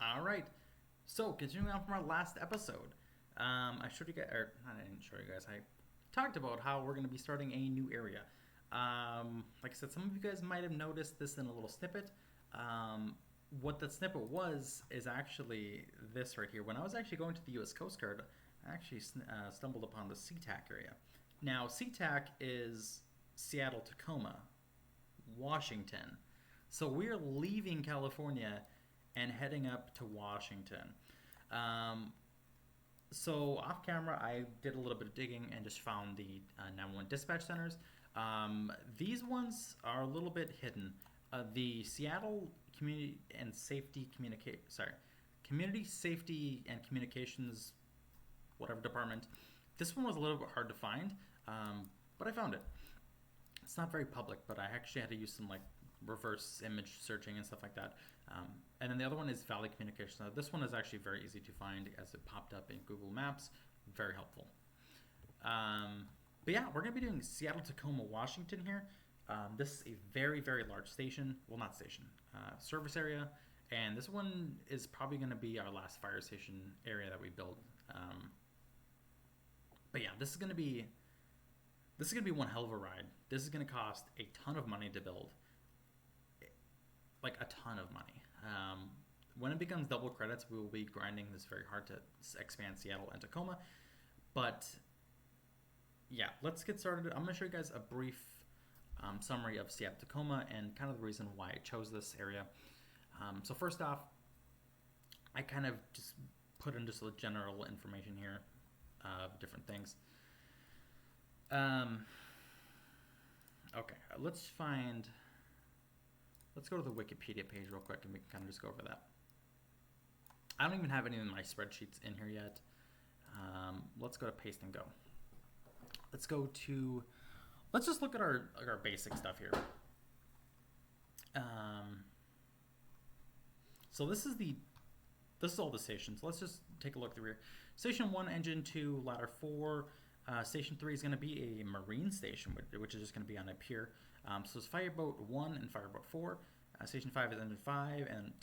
All right. So, continuing on from our last episode, I showed you guys, or I didn't show you guys. I talked about how we're going to be starting a new area. Like I said, some of you guys might have noticed this in a little snippet. What that snippet was is actually this right here. When I was actually going to the U.S. Coast Guard, I actually stumbled upon the SeaTac area. Now, SeaTac is Seattle Tacoma, Washington. So we're leaving California and heading up to Washington. Um, so off camera, I did a little bit of digging and just found the 911 dispatch centers. These ones are a little bit hidden. The Seattle Community Safety and Communications, whatever department. This one was a little bit hard to find, but I found it. It's not very public, but I actually had to use some like reverse image searching and stuff like that. And then the other one is Valley Communications. Now, this one is actually very easy to find as it popped up in Google Maps. Very helpful. But yeah, we're going to be doing Seattle, Tacoma, Washington here. This is a very, very large station. Well, not station, service area. And this one is probably going to be our last fire station area that we build. But yeah, this is gonna be one hell of a ride. This is gonna cost a ton of money to build, like a ton of money. When it becomes double credits, we will be grinding this very hard to expand Seattle and Tacoma. But yeah, let's get started. I'm gonna show you guys a brief summary of Seattle Tacoma and kind of the reason why I chose this area. So first off, I kind of just put in just a general information here of different things. Um, okay, let's go to the Wikipedia page real quick and we can kind of just go over that. I don't even have any of my spreadsheets in here yet. Let's go to paste and go. Let's just look at our basic stuff here. So this is all the stations. Let's just take a look through here. Station 1, Engine 2, Ladder 4. Station 3 is going to be a marine station, which is just going to be on a pier. So it's Fireboat 1 and Fireboat 4. Station 5 is Engine 5 and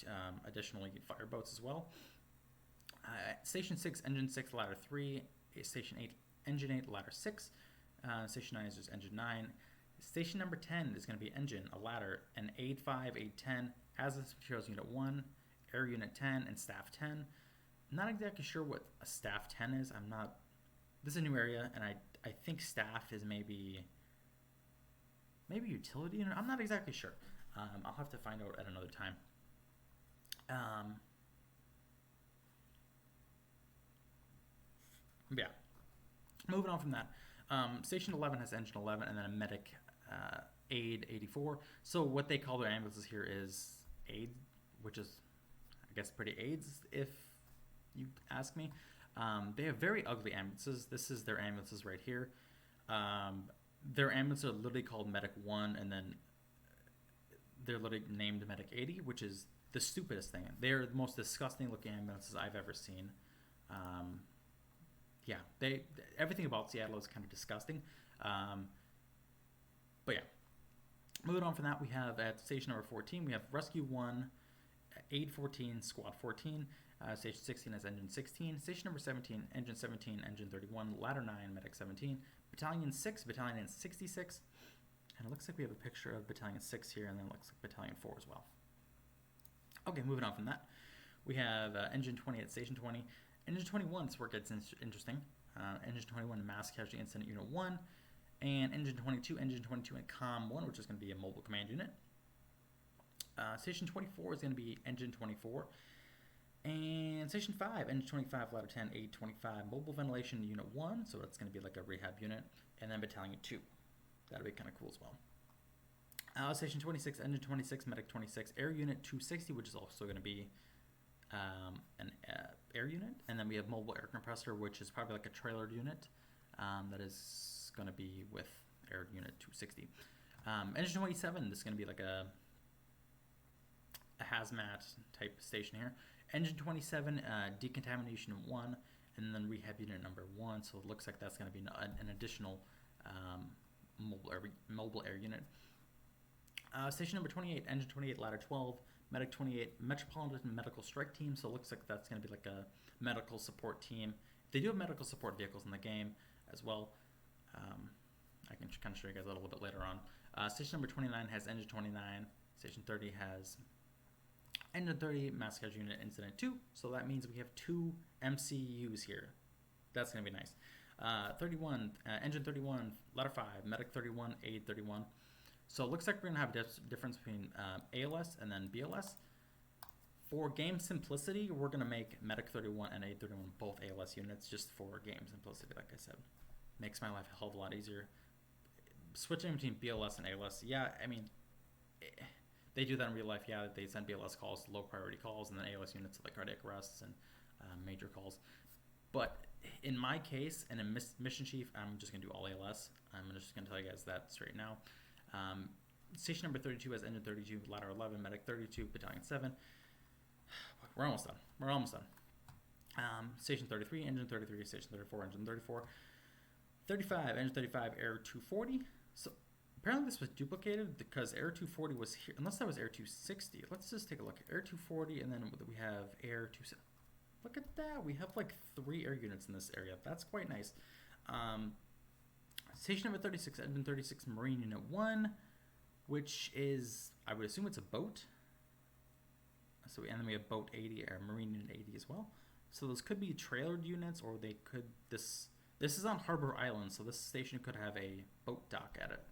additionally fireboats as well. Station 6, Engine 6, Ladder 3. Station 8, Engine 8, Ladder 6. Station 9 is just Engine 9. Station number 10 is going to be Engine, a ladder, an Aid 5, Aid 10, Hazardous Materials Unit 1, Air Unit 10, and Staff 10. I'm not exactly sure what a Staff 10 is. This is a new area, and I think Staff is maybe utility unit. I'm not exactly sure. I'll have to find out at another time. Yeah, moving on from that. Station 11 has Engine 11 and then a medic Aid 84. So what they call their ambulances here is Aid, which is, I guess, pretty AIDS if you ask me. They have very ugly ambulances. This is their ambulances right here. Their ambulances are literally called Medic 1 and then they're literally named Medic 80, which is the stupidest thing. They're the most disgusting looking ambulances I've ever seen. Yeah, everything about Seattle is kind of disgusting. But yeah, moving on from that, we have at station number 14, we have Rescue 1, Aid 14, Squad 14. Station 16 has Engine 16. Station number 17, Engine 17, Engine 31, Ladder 9, Medic 17. Battalion 6, Battalion 66. And it looks like we have a picture of Battalion 6 here, and then it looks like Battalion 4 as well. Okay, moving on from that, we have Engine 20 at Station 20. Engine 21 is where it gets interesting. Engine 21, Mass Casualty Incident Unit 1. And Engine 22 and COM 1, which is going to be a mobile command unit. Station 24 is going to be Engine 24. And Station 5, Engine 25, Ladder 10, Aid 25, Mobile Ventilation Unit 1. So that's going to be like a rehab unit. And then Battalion 2. That'll be kind of cool as well. Station 26, Engine 26, Medic 26, Air Unit 260, which is also going to be an air unit. And then we have Mobile Air Compressor, which is probably like a trailered unit that is going to be with Air Unit 260. Engine 27, this is going to be like a hazmat type station here. Engine 27, Decontamination 1, and then Rehab Unit number 1. So it looks like that's going to be an additional mobile air unit. Station number 28, Engine 28, Ladder 12, Medic 28, Metropolitan Medical Strike Team. So it looks like that's going to be like a medical support team. They do have medical support vehicles in the game as well. I can kind of show you guys that a little bit later on. Station number 29 has Engine 29. Station 30 has Engine 30, Mass Casualty Unit Incident 2. So that means we have 2 MCUs here. That's going to be nice. 31, Engine 31, Ladder 5, Medic 31, Aid 31. So it looks like we're going to have a difference between ALS and then BLS. For game simplicity, we're going to make Medic 31 and Aid 31 both ALS units just for game simplicity, like I said. Makes my life a hell of a lot easier. Switching between BLS and ALS, yeah, I mean, they do that in real life. Yeah, they send BLS calls to low priority calls, and then ALS units to like cardiac arrests and major calls. But in my case, and in Mission Chief, I'm just going to do all ALS. I'm just going to tell you guys that straight now. Station number 32 has Engine 32, Ladder 11, Medic 32, Battalion 7. We're almost done. Station 33, Engine 33, Station 34, Engine 34. 35, Engine 35, Air 240. So apparently this was duplicated because Air 240 was here, unless that was Air 260. Let's just take a look. Air 240, and then we have Air 260. Look at that. We have like 3 air units in this area. That's quite nice. Station number 36, Engine 36, Marine Unit 1, which is, I would assume it's a boat. And then we have Boat 80, or Marine Unit 80 as well. So those could be trailered units, or they could, this is on Harbor Island, so this station could have a boat dock at it.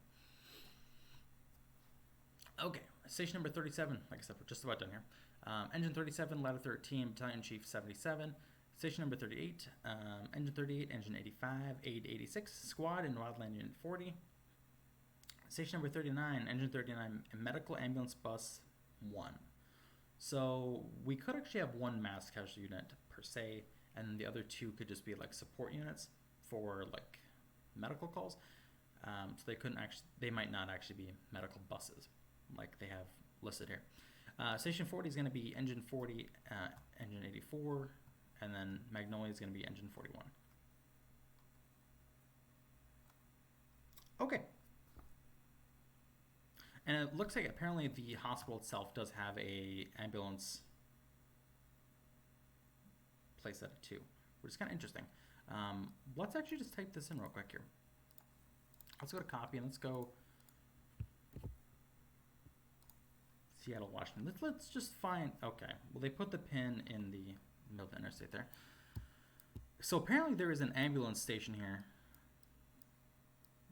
Okay, station number 37, like I said, we're just about done here. Engine 37, Ladder 13, Battalion Chief 77. Station number 38, Engine 38, Engine 85, Aid 86, Squad and Wildland Unit 40. Station number 39, Engine 39, Medical Ambulance Bus 1. So we could actually have 1 mass casualty unit per se, and the other 2 could just be like support units for like medical calls. So they might not actually be medical buses like they have listed here. Station 40 is going to be Engine 40, Engine 84, and then Magnolia is going to be Engine 41. Okay. And it looks like apparently the hospital itself does have a ambulance place at it too, which is kind of interesting. Let's actually just type this in real quick here. Let's go to copy and let's go Seattle, Washington. Let's just find, okay. Well, they put the pin in the middle of the interstate there. So apparently there is an ambulance station here.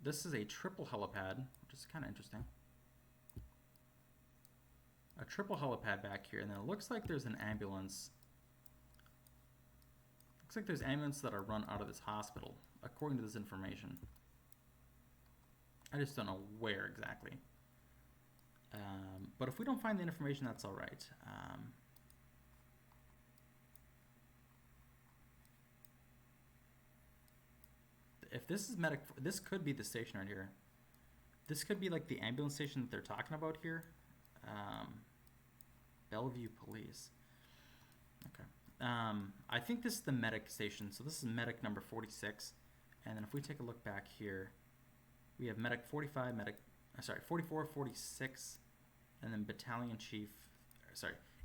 This is a triple helipad, which is kind of interesting. A triple helipad back here, and then it looks like there's an ambulance. Looks like there's ambulances that are run out of this hospital, according to this information. I just don't know where exactly. But if we don't find the information, that's all right. If this is medic, this could be the station right here. This could be like the ambulance station that they're talking about here. Bellevue Police. Okay. I think this is the medic station. So this is medic number 46. And then if we take a look back here, we have medic 45, 44, 46, and then battalion chief,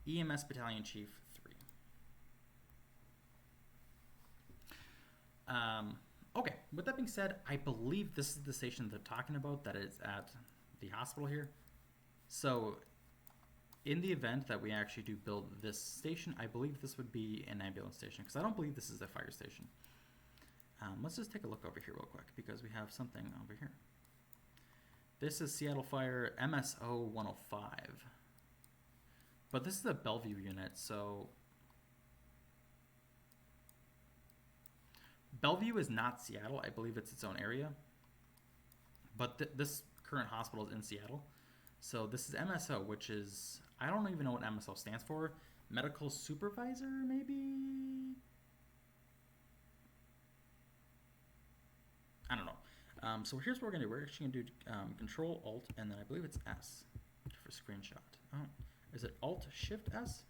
EMS battalion chief 3. Okay, with that being said, I believe this is the station they're talking about that is at the hospital here. So in the event that we actually do build this station, I believe this would be an ambulance station, because I don't believe this is a fire station. Let's just take a look over here real quick, because we have something over here. This is Seattle Fire MSO 105. But this is a Bellevue unit, so Bellevue is not Seattle. I believe it's its own area. But this current hospital is in Seattle. So this is MSO, which is, I don't even know what MSO stands for. Medical Supervisor, maybe? I don't know. So here's what we're going to do. We're actually going to do Control, Alt, and then I believe it's S for screenshot. Oh, is it Alt, Shift, S?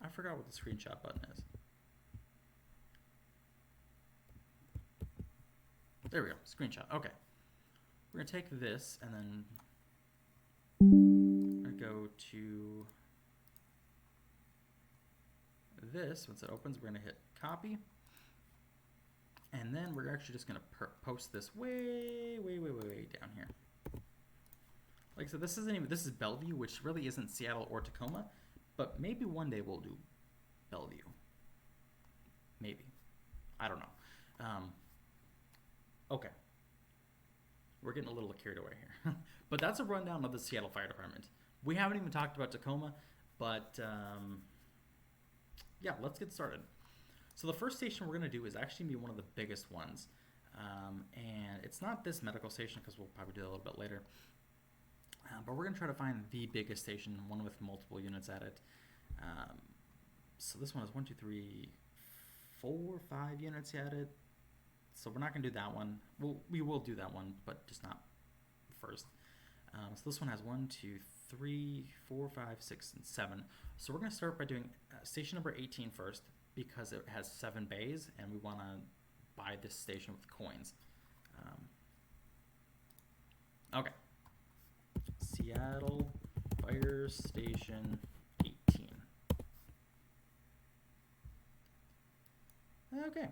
I forgot what the screenshot button is. There we go, screenshot. Okay. We're going to take this and then go to this, once it opens, we're going to hit copy. And then we're actually just going to post this way down here. Like I said, this is Bellevue, which really isn't Seattle or Tacoma, but maybe one day we'll do Bellevue. Maybe. I don't know. Okay. We're getting a little carried away here. But that's a rundown of the Seattle Fire Department. We haven't even talked about Tacoma, but yeah, let's get started. So the first station we're going to do is actually be one of the biggest ones. And it's not this medical station because we'll probably do it a little bit later. But we're going to try to find the biggest station, one with multiple units at it. So this one is 1, 2, 3, 4, 5 units at it. So we're not going to do that one. We will do that one, but just not first. So this one has 1, 2, 3, 4, 5, 6, and 7. So we're going to start by doing station number 18 first because it has 7 bays, and we want to buy this station with coins. Okay. Seattle Fire Station 18. Okay.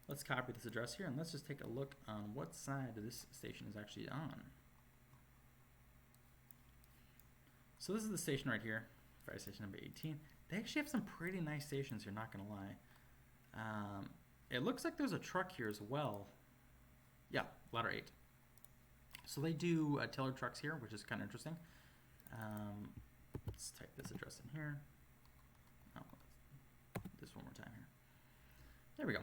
Let's copy this address here and let's just take a look on what side of this station is actually on. So this is the station right here, fire station number 18. They actually have some pretty nice stations here, not gonna lie. It looks like there's a truck here as well. Yeah, ladder 8. So they do tiller trucks here, which is kind of interesting. Let's type this address in here. Oh, this one more time here. There we go.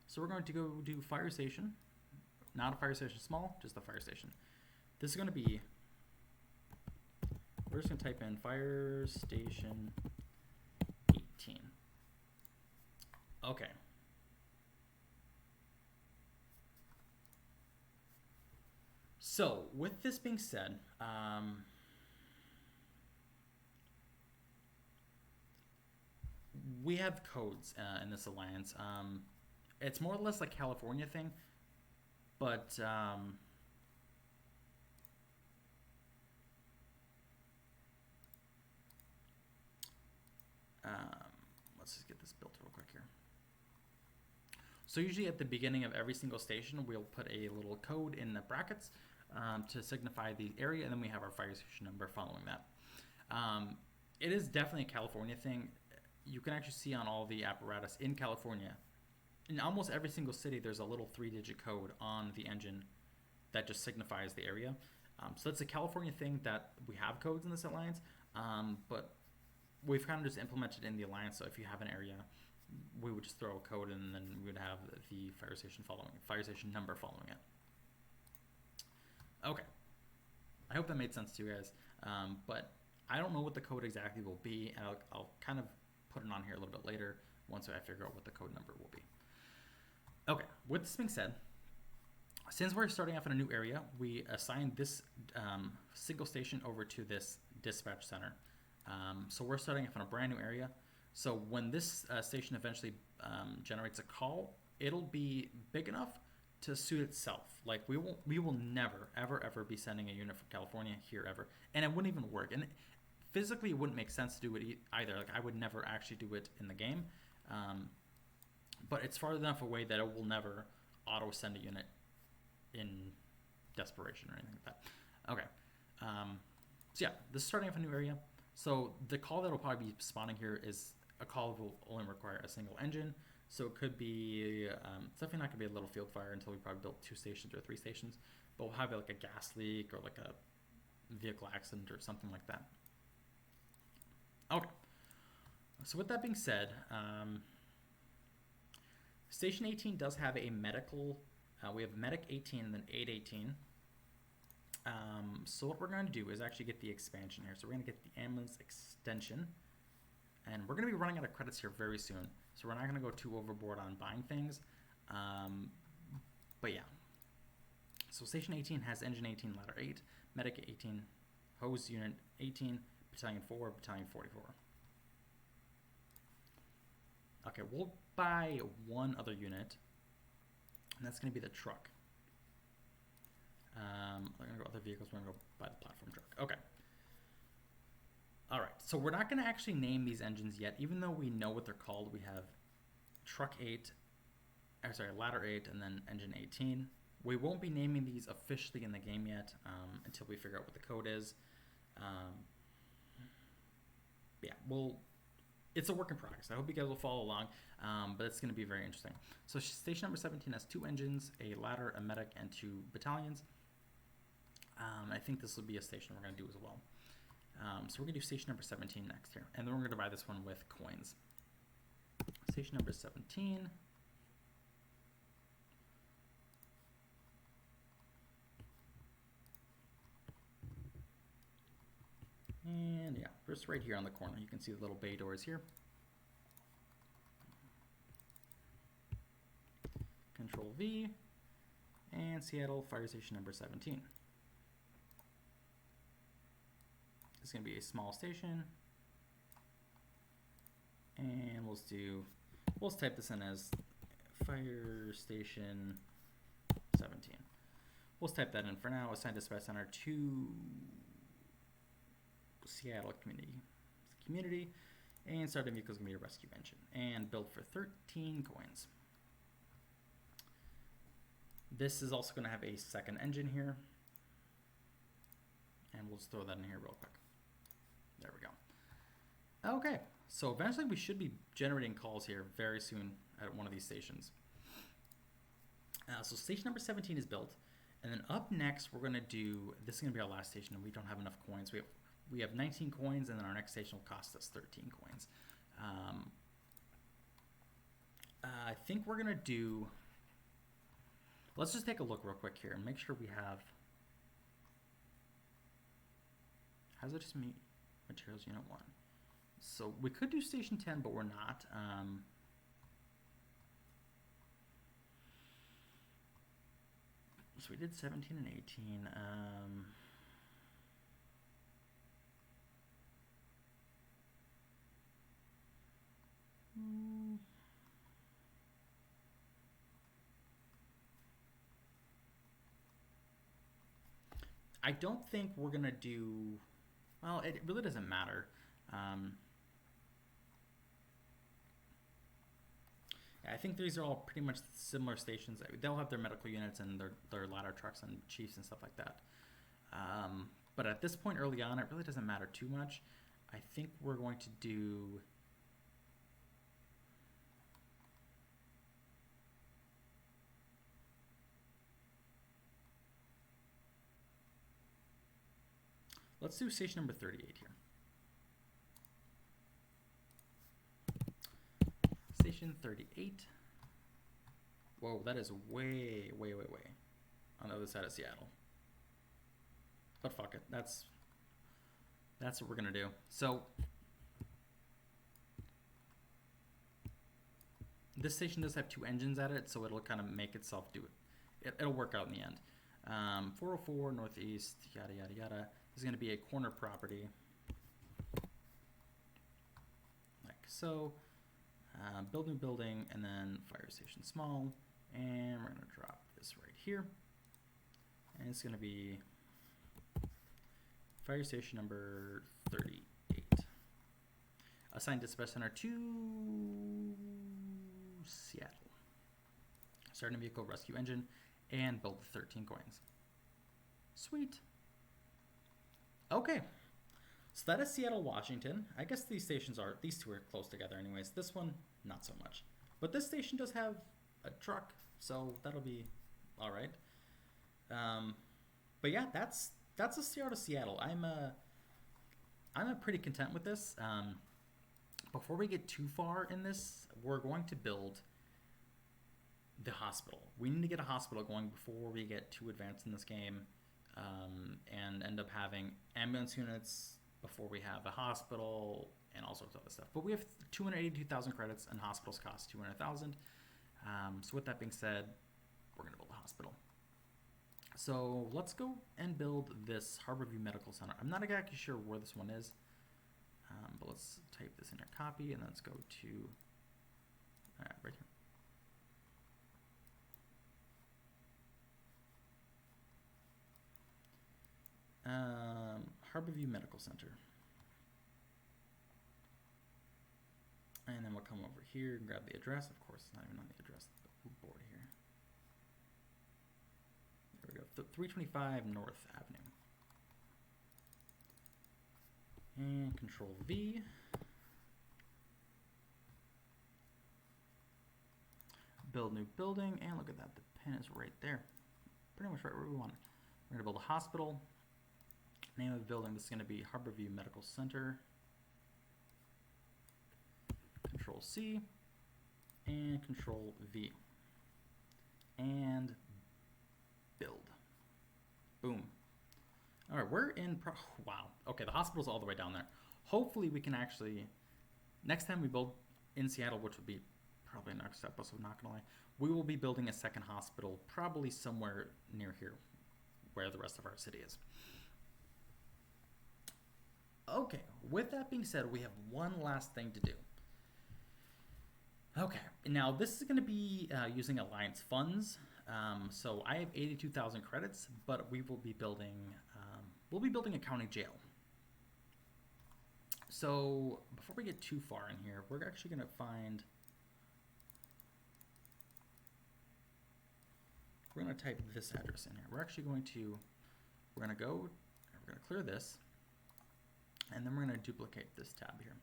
So we're going to go do fire station. Not a fire station small, just a fire station. This is going to be, we're just going to type in fire station 18. Okay. So, with this being said, we have codes in this alliance. It's more or less like California thing, but let's just get this built real quick here. So usually at the beginning of every single station, we'll put a little code in the brackets to signify the area, and then we have our fire station number following that. It is definitely a California thing. You can actually see on all the apparatus in California, in almost every single city, there's a little 3-digit code on the engine that just signifies the area. So it's a California thing that we have codes in this alliance, but we've kind of just implemented in the alliance. So if you have an area, we would just throw a code in, and then we would have the fire station number following it. Okay. I hope that made sense to you guys. But I don't know what the code exactly will be, and I'll kind of put it on here a little bit later once I figure out what the code number will be. Okay, with this being said, since we're starting off in a new area, we assign this single station over to this dispatch center. So we're starting off in a brand new area. So when this station eventually generates a call, it'll be big enough to suit itself. Like we will never ever be sending a unit from California here ever, and it wouldn't even work. And physically, it wouldn't make sense to do it either. Like I would never actually do it in the game. But it's far enough away that it will never auto send a unit in desperation or anything like that. Okay. So yeah, this is starting off a new area. So the call that will probably be spawning here is a call that will only require a single engine. So it could be, it's definitely not going to be a little field fire until we probably built 2 stations or 3 stations. But we'll have like a gas leak or like a vehicle accident or something like that. Okay. So with that being said, Station 18 does have a medical, we have Medic 18 and then 818. So what we're going to do is actually get the expansion here. So we're going to get the ambulance extension. And we're going to be running out of credits here very soon. So we're not going to go too overboard on buying things. But yeah. So Station 18 has Engine 18, Ladder 8, Medic 18, Hose Unit 18, Battalion 4, Battalion 44. Okay, we'll buy one other unit, and that's going to be the truck. We're going to go other vehicles, we're going to go buy the platform truck. Okay. All right, so we're not going to actually name these engines yet, even though we know what they're called. We have Truck 8, or sorry, Ladder 8, and then Engine 18. We won't be naming these officially in the game yet until we figure out what the code is. Yeah, it's a work in progress. I hope you guys will follow along, but it's going to be very interesting. So station number 17 has 2 engines, a ladder, a medic, and 2 battalions. I think this will be a station we're going to do as well. So we're going to do station number 17 next here, and then we're going to divide this one with coins. Station number 17. And yeah, just right here on the corner, you can see the little bay doors here. Control V, and Seattle Fire Station number 17. It's going to be a small station, and we'll type this in as Fire Station 17. We'll type that in for now. Assign dispatch center to Seattle community, and starting vehicle is going to be a rescue engine, and build for 13 coins. This is also going to have a second engine here, and we'll just throw that in here real quick. There we go. Okay, so eventually we should be generating calls here very soon at one of these stations. So station number 17 is built, and then up next we're going to do, this is going to be our last station, and we don't have enough coins. We have 19 coins, and then our next station will cost us 13 coins. I think we're going to do, let's just take a look real quick here and make sure we have, hazardous materials unit 1. So we could do station 10, but we're not. So we did 17 and 18. I don't think we're gonna do, well, it really doesn't matter. Yeah, I think these are all pretty much similar stations. They'll have their medical units and their ladder trucks and chiefs and stuff like that. But at this point early on, it really doesn't matter too much. I think we're going to do, let's do station number 38 here. Station 38. Whoa, that is way on the other side of Seattle. But fuck it, that's what we're gonna do. So this station does have 2 engines at it, so it'll kind of make itself do it. It'll work out in the end. 404 northeast, yada yada yada. This is gonna be a corner property, like so. Build new building, and then fire station small, and we're gonna drop this right here, and it's gonna be fire station number 38. Assign dispatch center to Seattle. Starting vehicle, rescue engine, and build 13 coins. Sweet. Okay. So that is Seattle, Washington. I guess these two are close together anyways. This one, not so much. But this station does have a truck, so that'll be all right. But yeah, that's a Seattle to Seattle. I'm pretty content with this. Before we get too far in this, we're going to build the hospital. We need to get a hospital going before we get too advanced in this game, and end up having ambulance units before we have a hospital and all sorts of other stuff. But we have 282,000 credits, and hospitals cost 200,000. So with that being said, we're going to build a hospital. So let's go and build this Harborview Medical Center. I'm not exactly sure where this one is, but let's type this in our copy, and let's go to right here. Harborview Medical Center. come over here and grab the address. Of course, it's not even on the address board here. There we go. 325 North Avenue. And Control V. Build new building, and look at that, the pin is right there. Pretty much right where we want it. We're gonna build a hospital. Name of the building, this is gonna be Harborview Medical Center. Control C, and Control V. And build. Boom. All right, we're in, wow. Okay, the hospital's all the way down there. Hopefully we can actually, next time we build in Seattle, which would be probably next episode, not gonna lie, we will be building a second hospital, probably somewhere near here, where the rest of our city is. Okay, with that being said, we have one last thing to do. Okay, now this is gonna be using Alliance funds. So I have 82,000 credits, but we will be building, a county jail. So before we get too far in here, we're actually gonna find, we're gonna type this address in here. We're gonna go, we're gonna clear this, and then we're gonna duplicate this tab here.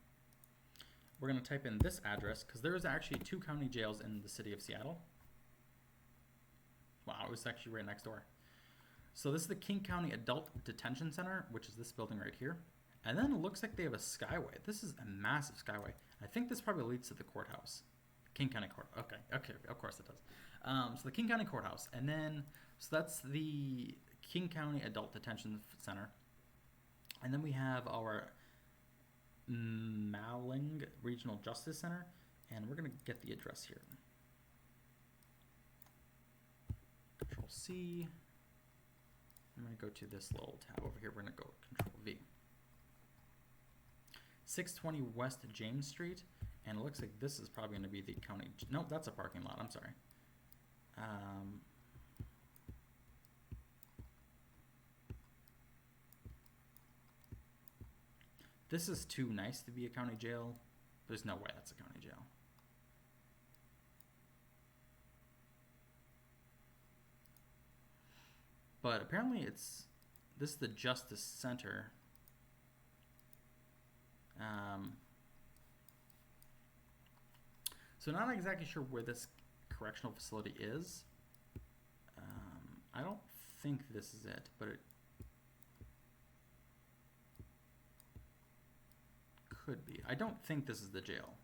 We're gonna type in this address, because there is actually 2 county jails in the city of Seattle. Wow, it was actually right next door. So this is the King County Adult Detention Center, which is this building right here. And then it looks like they have a skyway. This is a massive skyway. I think this probably leads to the courthouse. King County Court. Okay, of course it does. So the King County Courthouse. And then, so that's the King County Adult Detention Center. And then we have our Maling Regional Justice Center. And we're going to get the address here. Control C. I'm going to go to this little tab over here. We're going to go Control V. 620 West James Street. And it looks like this is probably going to be the county. No, that's a parking lot. I'm sorry. This is too nice to be a county jail. There's no way that's a county jail. But apparently this is the Justice Center. So not exactly sure where this correctional facility is. I don't think this is it, but it could be. I don't think this is the jail.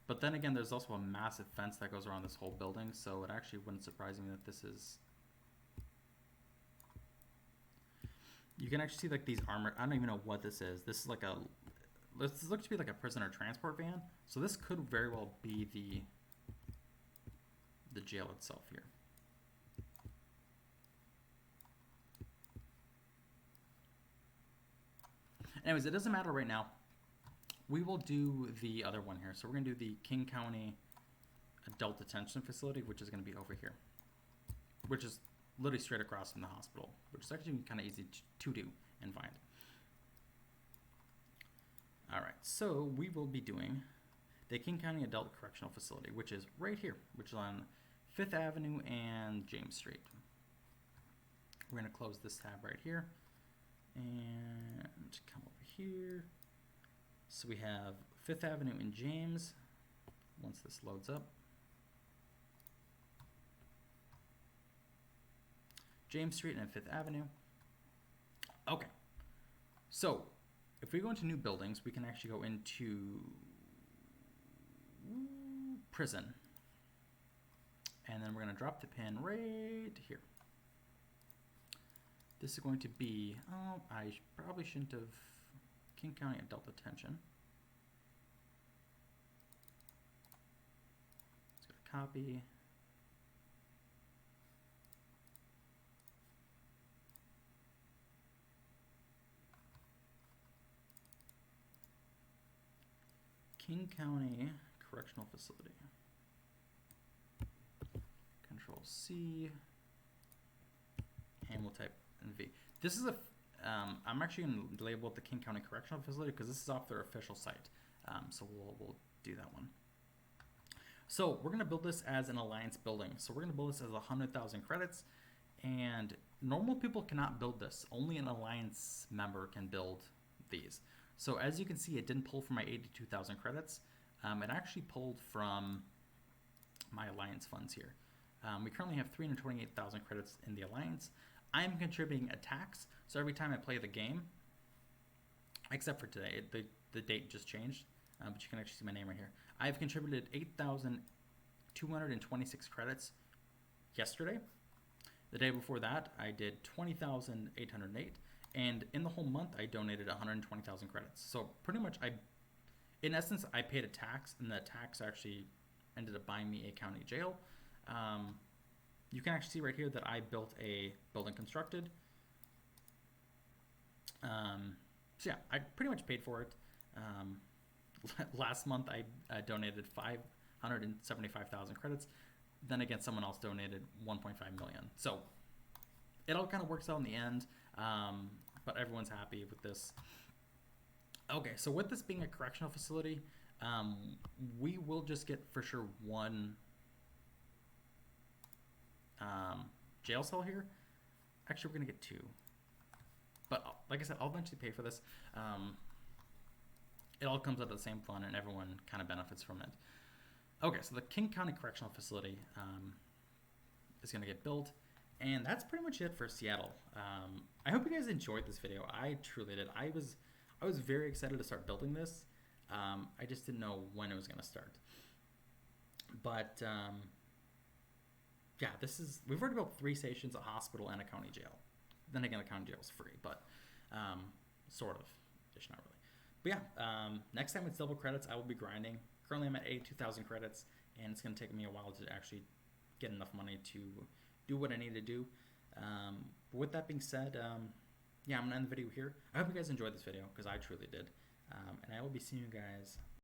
But then again, there's also a massive fence that goes around this whole building, so it actually wouldn't surprise me that this is... You can actually see like these armored... I don't even know what this is. This is like a... This looks to be like a prisoner transport van. So this could very well be the jail itself here. Anyways, it doesn't matter right now. We will do the other one here. So we're going to do the King County Adult Detention Facility, which is going to be over here. Which is literally straight across from the hospital, which is actually kind of easy to do and find. Alright, so we will be doing the King County Adult Correctional Facility, which is right here, which is on 5th Avenue and James Street. We're going to close this tab right here and come over here. So we have 5th Avenue and James, once this loads up. James Street and 5th Avenue. Okay, so if we go into new buildings, we can actually go into prison. And then we're going to drop the pin right here. This is going to be, oh, I probably shouldn't have, King County Adult Detention. Let's go to copy. King County Correctional Facility. Control C, and we'll type V. This is I'm actually going to label it the King County Correctional Facility because this is off their official site. So we'll do that one. So we're going to build this as an alliance building. So we're going to build this as 100,000 credits, and normal people cannot build this. Only an alliance member can build these. So as you can see, it didn't pull from my 82,000 credits. It actually pulled from my alliance funds here. We currently have 328,000 credits in the alliance. I'm contributing a tax, so every time I play the game, except for today, the date just changed, but you can actually see my name right here. I've contributed 8,226 credits yesterday. The day before that, I did 20,808, and in the whole month, I donated 120,000 credits. So pretty much, in essence, I paid a tax, and that tax actually ended up buying me a county jail. You can actually see right here that I built a building constructed. So yeah, I pretty much paid for it. Last month I donated 575,000 credits. Then again, someone else donated 1.5 million. So it all kind of works out in the end, but everyone's happy with this. Okay, so with this being a correctional facility, we will just get for sure one jail cell here. Actually, we're gonna get two, but like I said, I'll eventually pay for this. It all comes out of the same fund, and everyone kind of benefits from it. Okay, so the King County Correctional Facility is gonna get built, and that's pretty much it for Seattle. I hope you guys enjoyed this video. I truly did. I was very excited to start building this. I just didn't know when it was gonna start, but yeah, we've already built 3 stations, a hospital, and a county jail. Then again, the county jail is free, but sort of, ish, not really. But yeah, next time it's double credits, I will be grinding. Currently, I'm at 82,000 credits, and it's going to take me a while to actually get enough money to do what I need to do. But with that being said, yeah, I'm going to end the video here. I hope you guys enjoyed this video, because I truly did. And I will be seeing you guys